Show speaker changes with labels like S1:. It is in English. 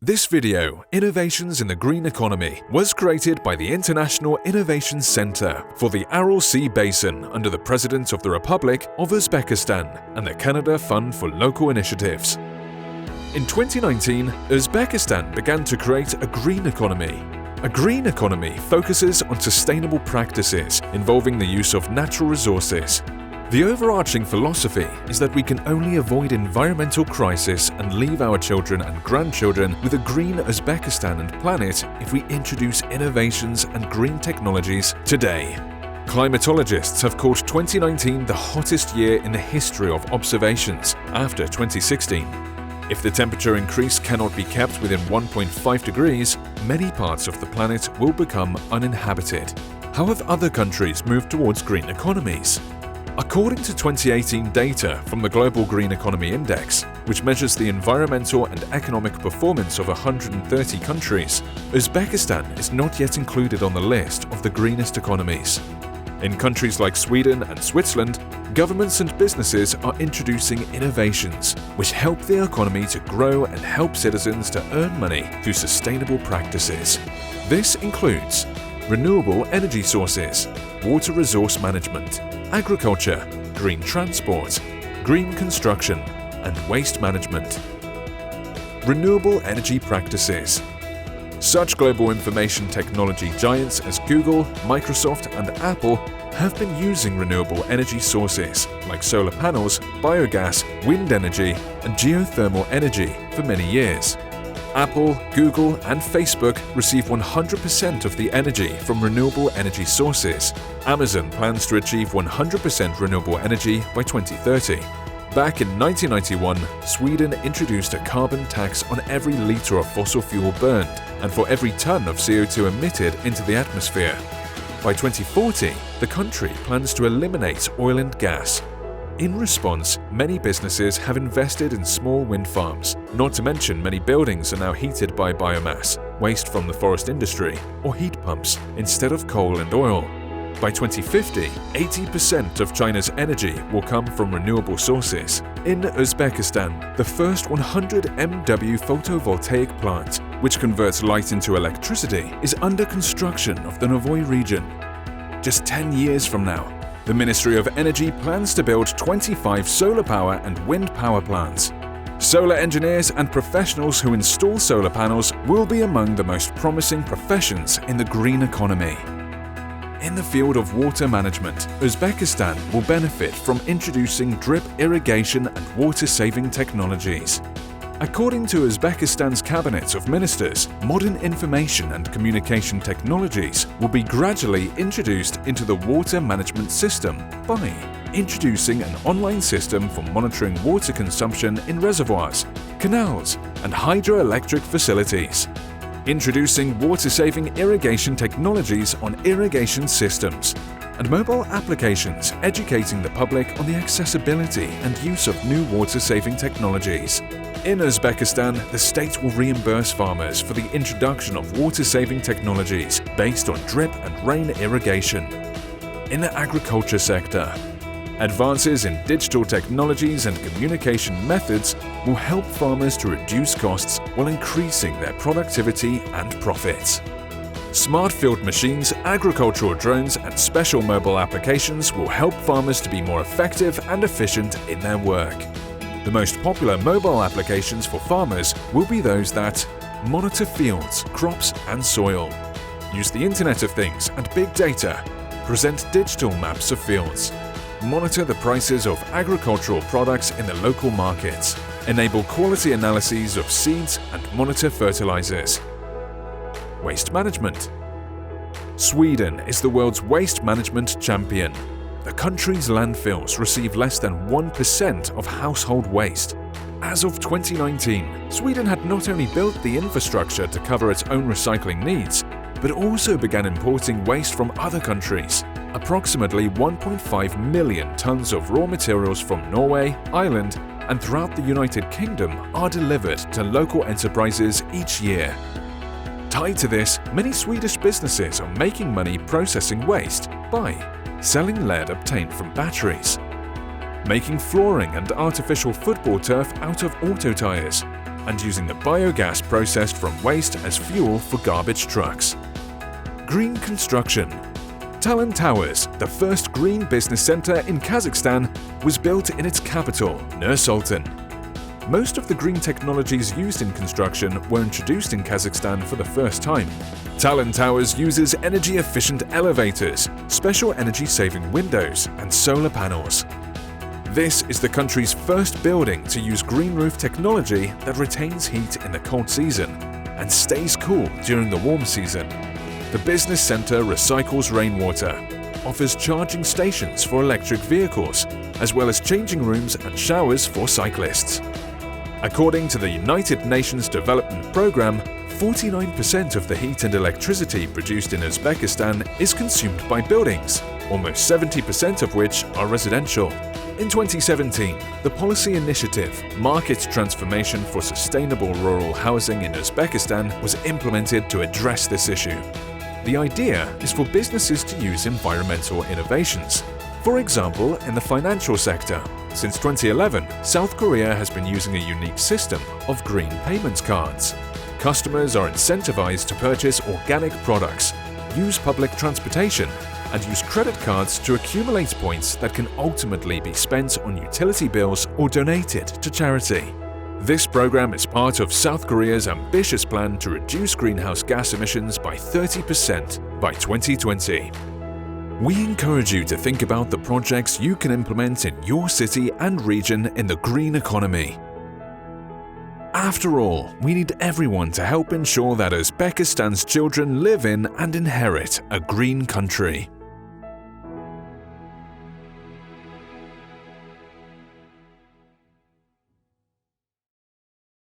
S1: This video, Innovations in the Green Economy, was created by the International Innovation Center for the Aral Sea Basin under the President of the Republic of Uzbekistan and the Canada Fund for Local Initiatives. In 2019, Uzbekistan began to create a green economy. A green economy focuses on sustainable practices involving the use of natural resources. The overarching philosophy is that we can only avoid environmental crisis and leave our children and grandchildren with a green Uzbekistan and planet if we introduce innovations and green technologies today. Climatologists have called 2019 the hottest year in the history of observations after 2016. If the temperature increase cannot be kept within 1.5 degrees, many parts of the planet will become uninhabited. How have other countries moved towards green economies? According to 2018 data from the Global Green Economy Index, which measures the environmental and economic performance of 130 countries, Uzbekistan is not yet included on the list of the greenest economies. In countries like Sweden and Switzerland, governments and businesses are introducing innovations which help the economy to grow and help citizens to earn money through sustainable practices. This includes renewable energy sources, water resource management, agriculture, green transport, green construction, and waste management. Renewable energy practices. Such global information technology giants as Google, Microsoft, and Apple have been using renewable energy sources like solar panels, biogas, wind energy, and geothermal energy for many years. Apple, Google, and Facebook receive 100% of the energy from renewable energy sources. Amazon plans to achieve 100% renewable energy by 2030. Back in 1991, Sweden introduced a carbon tax on every litre of fossil fuel burned and for every tonne of CO2 emitted into the atmosphere. By 2040, the country plans to eliminate oil and gas. In response, many businesses have invested in small wind farms, not to mention many buildings are now heated by biomass, waste from the forest industry, or heat pumps instead of coal and oil. By 2050, 80% of China's energy will come from renewable sources. In Uzbekistan, the first 100 MW photovoltaic plant, which converts light into electricity, is under construction of the Novy region. Just 10 years from now, the Ministry of Energy plans to build 25 solar power and wind power plants. Solar engineers and professionals who install solar panels will be among the most promising professions in the green economy. In the field of water management, Uzbekistan will benefit from introducing drip irrigation and water-saving technologies. According to Uzbekistan's Cabinet of Ministers, modern information and communication technologies will be gradually introduced into the water management system by introducing an online system for monitoring water consumption in reservoirs, canals, and hydroelectric facilities. Introducing water-saving irrigation technologies on irrigation systems, and mobile applications educating the public on the accessibility and use of new water-saving technologies. In Uzbekistan, the state will reimburse farmers for the introduction of water-saving technologies based on drip and rain irrigation. In the agriculture sector, advances in digital technologies and communication methods will help farmers to reduce costs while increasing their productivity and profits. Smart field machines, agricultural drones, and special mobile applications will help farmers to be more effective and efficient in their work. The most popular mobile applications for farmers will be those that monitor fields, crops, and soil, use the Internet of Things and big data, present digital maps of fields, monitor the prices of agricultural products in the local markets, enable quality analyses of seeds, and monitor fertilizers. Waste management. Sweden is the world's waste management champion. The country's landfills receive less than 1% of household waste. As of 2019, Sweden had not only built the infrastructure to cover its own recycling needs, but also began importing waste from other countries. Approximately 1.5 million tons of raw materials from Norway, Ireland, and throughout the United Kingdom are delivered to local enterprises each year. Tied to this, many Swedish businesses are making money processing waste by selling lead obtained from batteries, making flooring and artificial football turf out of auto tires, and using the biogas processed from waste as fuel for garbage trucks. Green construction. Talan Towers, the first green business center in Kazakhstan, was built in its capital, Nur-Sultan. Most of the green technologies used in construction were introduced in Kazakhstan for the first time. Talan Towers uses energy-efficient elevators, special energy-saving windows, and solar panels. This is the country's first building to use green roof technology that retains heat in the cold season and stays cool during the warm season. The business center recycles rainwater, offers charging stations for electric vehicles, as well as changing rooms and showers for cyclists. According to the United Nations Development Programme, 49% of the heat and electricity produced in Uzbekistan is consumed by buildings, almost 70% of which are residential. In 2017, the policy initiative Market Transformation for Sustainable Rural Housing in Uzbekistan was implemented to address this issue. The idea is for businesses to use environmental innovations. For example, in the financial sector, since 2011, South Korea has been using a unique system of green payments cards. Customers are incentivized to purchase organic products, use public transportation, and use credit cards to accumulate points that can ultimately be spent on utility bills or donated to charity. This program is part of South Korea's ambitious plan to reduce greenhouse gas emissions by 30% by 2020. We encourage you to think about the projects you can implement in your city and region in the green economy. After all, we need everyone to help ensure that Uzbekistan's children live in and inherit a green country.